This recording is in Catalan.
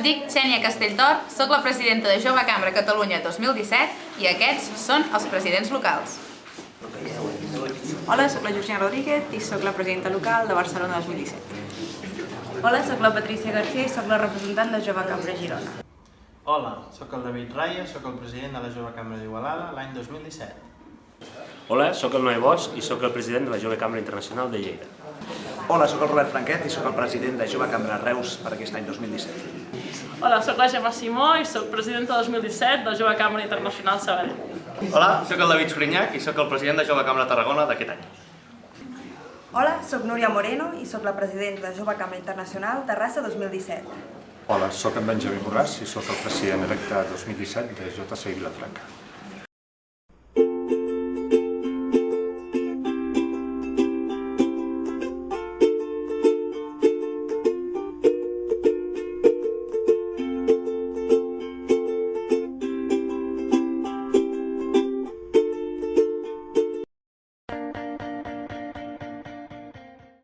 Em dic Xènia Castelltor, soc la presidenta de Jove Cambra Catalunya 2017 i aquests són els presidents locals. Hola, soc la Georgina Rodríguez i soc la presidenta local de Barcelona 2017. Hola, soc la Patricia García i soc la representant de Jove Cambra Girona. Hola, soc el David Raya, soc el president de la Jove Cambra d'Igualada l'any 2017. Hola, soc el Noé Bosch i soc el president de la Jove Cambra Internacional de Lleida. Hola, soc el Robert Franquet i soc el president de Jove Cambra Reus per aquest any 2017. Hola, soc la Gemma Simó i soc presidenta 2017 de Jove Cambra Internacional Sabadell. Hola, soc el David Sorinyac i soc el president de Jove Cambra Tarragona d'aquest any. Hola, soc Núria Moreno i soc la presidenta de Jove Cambra Internacional Terrassa 2017. Hola, soc en Benjamí Borràs i soc el president electe 2017 de JCI Vilafranca.